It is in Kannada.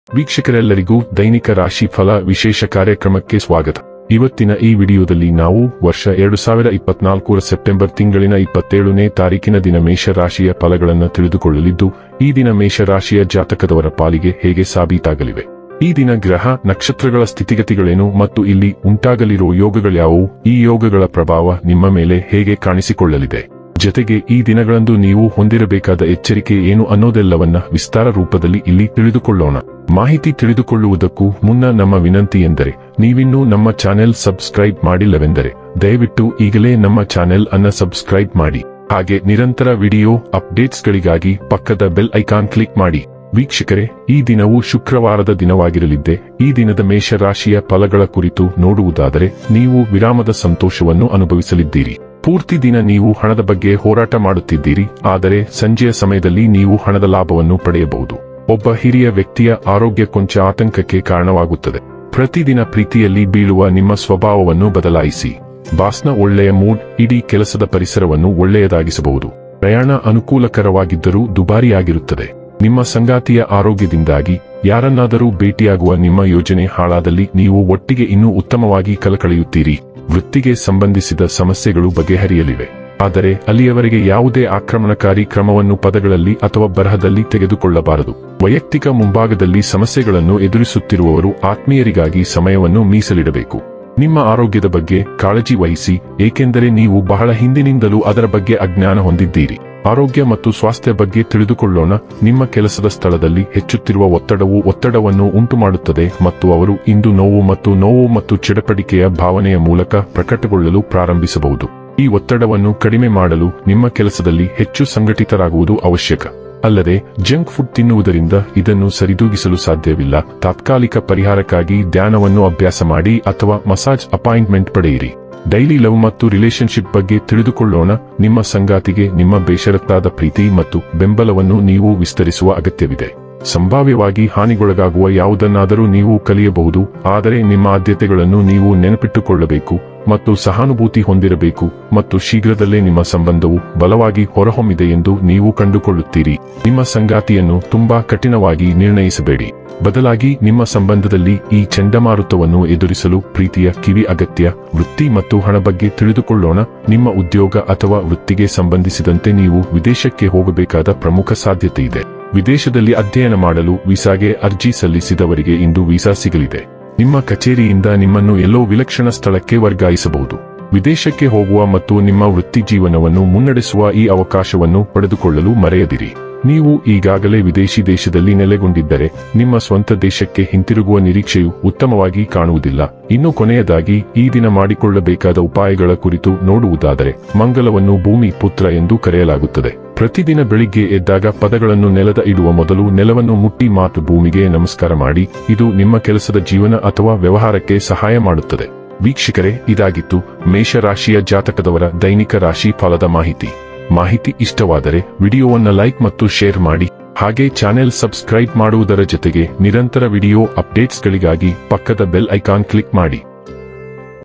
ವೀಕ್ಷಕರೆಲ್ಲರಿಗೂ ದೈನಿಕ ರಾಶಿ ಫಲ ವಿಶೇಷ ಕಾರ್ಯಕ್ರಮಕ್ಕೆ ಸ್ವಾಗತ. ಇವತ್ತಿನ ಈ ವಿಡಿಯೋದಲ್ಲಿ ನಾವು ವರ್ಷ 2024 ಸೆಪ್ಟೆಂಬರ್ ತಿಂಗಳಿನ 27ನೇ ತಾರೀಕಿನ ದಿನ ಮೇಷ ರಾಶಿಯ ಫಲಗಳನ್ನು ತಿಳಿದುಕೊಳ್ಳಲಿದ್ದು, ಈ ದಿನ ಮೇಷ ರಾಶಿಯ ಜಾತಕದವರ ಪಾಲಿಗೆ ಹೇಗೆ ಸಾಬೀತಾಗಲಿವೆ, ಈ ದಿನ ಗ್ರಹ ನಕ್ಷತ್ರಗಳ ಸ್ಥಿತಿಗತಿಗಳೇನು ಮತ್ತು ಇಲ್ಲಿ ಉಂಟಾಗಲಿರುವ ಯೋಗಗಳ್ಯಾವುವು, ಈ ಯೋಗಗಳ ಪ್ರಭಾವ ನಿಮ್ಮ ಮೇಲೆ ಹೇಗೆ ಕಾಣಿಸಿಕೊಳ್ಳಲಿದೆ, ಜೊತೆಗೆ ಈ ದಿನಗಳಂದು ನೀವು ಹೊಂದಿರಬೇಕಾದ ಎಚ್ಚರಿಕೆ ಏನು ಅನ್ನೋದೆಲ್ಲವನ್ನ ವಿಸ್ತಾರ ರೂಪದಲ್ಲಿ ಇಲ್ಲಿ ತಿಳಿದುಕೊಳ್ಳೋಣ. ಮಾಹಿತಿ ತಿಳಿದುಕೊಳ್ಳುವುದಕ್ಕೂ ಮುನ್ನ ನಮ್ಮ ವಿನಂತಿ ಎಂದರೆ, ನೀವಿನ್ನೂ ನಮ್ಮ ಚಾನೆಲ್ ಸಬ್ಸ್ಕ್ರೈಬ್ ಮಾಡಿಲ್ಲವೆಂದರೆ ದಯವಿಟ್ಟು ಈಗಲೇ ನಮ್ಮ ಚಾನೆಲ್ ಅನ್ನ ಸಬ್ಸ್ಕ್ರೈಬ್ ಮಾಡಿ. ಹಾಗೆ ನಿರಂತರ ವಿಡಿಯೋ ಅಪ್ಡೇಟ್ಸ್ಗಳಿಗಾಗಿ ಪಕ್ಕದ ಬೆಲ್ ಐಕಾನ್ ಕ್ಲಿಕ್ ಮಾಡಿ. ವೀಕ್ಷಕರೇ, ಈ ದಿನವು ಶುಕ್ರವಾರದ ದಿನವಾಗಿರಲಿದ್ದೆ. ಈ ದಿನದ ಮೇಷರಾಶಿಯ ಫಲಗಳ ಕುರಿತು ನೋಡುವುದಾದರೆ, ನೀವು ವಿರಾಮದ ಸಂತೋಷವನ್ನು ಅನುಭವಿಸಲಿದ್ದೀರಿ. ಪೂರ್ತಿ ದಿನ ನೀವು ಹಣದ ಬಗ್ಗೆ ಹೋರಾಟ ಮಾಡುತ್ತಿದ್ದೀರಿ, ಆದರೆ ಸಂಜೆಯ ಸಮಯದಲ್ಲಿ ನೀವು ಹಣದ ಲಾಭವನ್ನು ಪಡೆಯಬಹುದು. ಒಬ್ಬ ಹಿರಿಯ ವ್ಯಕ್ತಿಯ ಆರೋಗ್ಯ ಕೊಂಚ ಆತಂಕಕ್ಕೆ ಕಾರಣವಾಗುತ್ತದೆ. ಪ್ರತಿದಿನ ಪ್ರೀತಿಯಲ್ಲಿ ಬೀಳುವ ನಿಮ್ಮ ಸ್ವಭಾವವನ್ನು ಬದಲಾಯಿಸಿ. ಬಾಸ್ನ ಒಳ್ಳೆಯ ಮೂಡ್ ಇಡೀ ಕೆಲಸದ ಪರಿಸರವನ್ನು ಒಳ್ಳೆಯದಾಗಿಸಬಹುದು. ಪ್ರಯಾಣ ಅನುಕೂಲಕರವಾಗಿದ್ದರೂ ದುಬಾರಿಯಾಗಿರುತ್ತದೆ. ನಿಮ್ಮ ಸಂಗಾತಿಯ ಆರೋಗ್ಯದಿಂದಾಗಿ ಯಾರನ್ನಾದರೂ ಭೇಟಿಯಾಗುವ ನಿಮ್ಮ ಯೋಜನೆ ಹಾಳಾದಲ್ಲಿ ನೀವು ಒಟ್ಟಿಗೆ ಇನ್ನೂ ಉತ್ತಮವಾಗಿ ಕಳೆಯುತ್ತೀರಿ. ವೃತ್ತಿಗೆ ಸಂಬಂಧಿಸಿದ ಸಮಸ್ಯೆಗಳು ಬಗೆಹರಿಯಲಿವೆ, ಆದರೆ ಅಲ್ಲಿಯವರೆಗೆ ಯಾವುದೇ ಆಕ್ರಮಣಕಾರಿ ಕ್ರಮವನ್ನು ಪದಗಳಲ್ಲಿ ಅಥವಾ ಬರಹದಲ್ಲಿ ತೆಗೆದುಕೊಳ್ಳಬಾರದು. ವೈಯಕ್ತಿಕ ಮುಂಭಾಗದಲ್ಲಿ ಸಮಸ್ಯೆಗಳನ್ನು ಎದುರಿಸುತ್ತಿರುವವರು ಆತ್ಮೀಯರಿಗಾಗಿ ಸಮಯವನ್ನು ಮೀಸಲಿಡಬೇಕು. ನಿಮ್ಮ ಆರೋಗ್ಯದ ಬಗ್ಗೆ ಕಾಳಜಿ ವಹಿಸಿ, ಏಕೆಂದರೆ ನೀವು ಬಹಳ ಹಿಂದಿನಿಂದಲೂ ಅದರ ಬಗ್ಗೆ ಅಜ್ಞಾನ ಹೊಂದಿದ್ದೀರಿ. ಆರೋಗ್ಯ ಮತ್ತು ಸ್ವಾಸ್ಥ್ಯ ಬಗ್ಗೆ ತಿಳಿದುಕೊಳ್ಳೋಣ. ನಿಮ್ಮ ಕೆಲಸದ ಸ್ಥಳದಲ್ಲಿ ಹೆಚ್ಚುತ್ತಿರುವ ಒತ್ತಡವನ್ನು ಉಂಟುಮಾಡುತ್ತದೆ ಮತ್ತು ಅವರು ಇಂದು ನೋವು ಮತ್ತು ಚಡಪಡಿಕೆಯ ಭಾವನೆಯ ಮೂಲಕ ಪ್ರಕಟಗೊಳ್ಳಲು ಪ್ರಾರಂಭಿಸಬಹುದು. ಈ ಒತ್ತಡವನ್ನು ಕಡಿಮೆ ಮಾಡಲು ನಿಮ್ಮ ಕೆಲಸದಲ್ಲಿ ಹೆಚ್ಚು ಸಂಘಟಿತರಾಗುವುದು ಅವಶ್ಯಕ. ಅಲ್ಲದೆ ಜಂಕ್ ಫುಡ್ ತಿನ್ನುವುದರಿಂದ ಇದನ್ನು ಸರಿದೂಗಿಸಲು ಸಾಧ್ಯವಿಲ್ಲ. ತಾತ್ಕಾಲಿಕ ಪರಿಹಾರಕ್ಕಾಗಿ ಧ್ಯಾನವನ್ನು ಅಭ್ಯಾಸ ಮಾಡಿ ಅಥವಾ ಮಸಾಜ್ ಅಪಾಯಿಂಟ್ಮೆಂಟ್ ಪಡೆಯಿರಿ. ಡೈಲಿ ಲವ್ ಮತ್ತು ರಿಲೇಶನ್ಶಿಪ್ ಬಗ್ಗೆ ತಿಳಿದುಕೊಳ್ಳೋಣ. ನಿಮ್ಮ ಸಂಗಾತಿಗೆ ನಿಮ್ಮ ಬೇಷರತ್ತಾದ ಪ್ರೀತಿ ಮತ್ತು ಬೆಂಬಲವನ್ನು ನೀವು ವಿಸ್ತರಿಸುವ ಅಗತ್ಯವಿದೆ. ಸಂಭಾವ್ಯವಾಗಿ ಹಾನಿಗೊಳಗಾಗುವ ಯಾವುದನ್ನಾದರೂ ನೀವು ಕಲಿಯಬಹುದು, ಆದರೆ ನಿಮ್ಮ ಆದ್ಯತೆಗಳನ್ನು ನೀವು ನೆನಪಿಟ್ಟುಕೊಳ್ಳಬೇಕು ಮತ್ತು ಸಹಾನುಭೂತಿ ಹೊಂದಿರಬೇಕು, ಮತ್ತು ಶೀಘ್ರದಲ್ಲೇ ನಿಮ್ಮ ಸಂಬಂಧವು ಬಲವಾಗಿ ಹೊರಹೊಮ್ಮಿದೆ ಎಂದು ನೀವು ಕಂಡುಕೊಳ್ಳುತ್ತೀರಿ. ನಿಮ್ಮ ಸಂಗಾತಿಯನ್ನು ತುಂಬಾ ಕಠಿಣವಾಗಿ ನಿರ್ಣಯಿಸಬೇಡಿ. ಬದಲಾಗಿ ನಿಮ್ಮ ಸಂಬಂಧದಲ್ಲಿ ಈ ಚಂಡಮಾರುತವನ್ನು ಎದುರಿಸಲು ಪ್ರೀತಿಯ ಕಿವಿ ಅಗತ್ಯ. ವೃತ್ತಿ ಮತ್ತು ಹಣ ಬಗ್ಗೆ ತಿಳಿದುಕೊಳ್ಳೋಣ. ನಿಮ್ಮ ಉದ್ಯೋಗ ಅಥವಾ ವೃತ್ತಿಗೆ ಸಂಬಂಧಿಸಿದಂತೆ ನೀವು ವಿದೇಶಕ್ಕೆ ಹೋಗಬೇಕಾದ ಪ್ರಮುಖ ಸಾಧ್ಯತೆ ಇದೆ. ವಿದೇಶದಲ್ಲಿ ಅಧ್ಯಯನ ಮಾಡಲು ವೀಸಾಗೆ ಅರ್ಜಿ ಸಲ್ಲಿಸಿದವರಿಗೆ ಇಂದು ವೀಸಾ ಸಿಗಲಿದೆ. ನಿಮ್ಮ ಕಚೇರಿಯಿಂದ ನಿಮ್ಮನ್ನು ಎಲ್ಲೋ ವಿಲಕ್ಷಣ ಸ್ಥಳಕ್ಕೆ ವರ್ಗಾಯಿಸಬಹುದು. ವಿದೇಶಕ್ಕೆ ಹೋಗುವ ಮತ್ತು ನಿಮ್ಮ ವೃತ್ತಿ ಜೀವನವನ್ನು ಮುನ್ನಡೆಸುವ ಈ ಅವಕಾಶವನ್ನು ಪಡೆದುಕೊಳ್ಳಲು ಮರೆಯದಿರಿ. ನೀವು ಈಗಾಗಲೇ ವಿದೇಶಿ ದೇಶದಲ್ಲಿ ನೆಲೆಗೊಂಡಿದ್ದರೆ ನಿಮ್ಮ ಸ್ವಂತ ದೇಶಕ್ಕೆ ಹಿಂತಿರುಗುವ ನಿರೀಕ್ಷೆಯು ಉತ್ತಮವಾಗಿ ಕಾಣುವುದಿಲ್ಲ. ಇನ್ನು ಕೊನೆಯದಾಗಿ ಈ ದಿನ ಮಾಡಿಕೊಳ್ಳಬೇಕಾದ ಉಪಾಯಗಳ ಕುರಿತು ನೋಡುವುದಾದರೆ, ಮಂಗಲವನ್ನು ಭೂಮಿ ಪುತ್ರ ಎಂದು ಕರೆಯಲಾಗುತ್ತದೆ. ಪ್ರತಿದಿನ ಬೆಳಿಗ್ಗೆ ಎದ್ದಾಗ ಪದಗಳನ್ನು ನೆಲದ ಇಡುವ ಮೊದಲು ನೆಲವನ್ನು ಮುಟ್ಟಿ ಮಾತು ಭೂಮಿಗೆ ನಮಸ್ಕಾರ ಮಾಡಿ. ಇದು ನಿಮ್ಮ ಕೆಲಸದ ಜೀವನ ಅಥವಾ ವ್ಯವಹಾರಕ್ಕೆ ಸಹಾಯ ಮಾಡುತ್ತದೆ. ವೀಕ್ಷಕರೇ, ಇದಾಗಿತ್ತು ಮೇಷರಾಶಿಯ ಜಾತಕದವರ ದೈನಿಕ ರಾಶಿ ಫಲದ ಮಾಹಿತಿ ಇಷ್ಟವಾದರೆ ವಿಡಿಯೋವನ್ನ ಲೈಕ್ ಮತ್ತು ಶೇರ್ ಮಾಡಿ. ಹಾಗೆ ಚಾನೆಲ್ ಸಬ್ಸ್ಕ್ರೈಬ್ ಮಾಡುವುದರ ಜೊತೆಗೆ ನಿರಂತರ ವಿಡಿಯೋ ಅಪ್ಡೇಟ್ಸ್ಗಳಿಗಾಗಿ ಪಕ್ಕದ ಬೆಲ್ ಐಕಾನ್ ಕ್ಲಿಕ್ ಮಾಡಿ.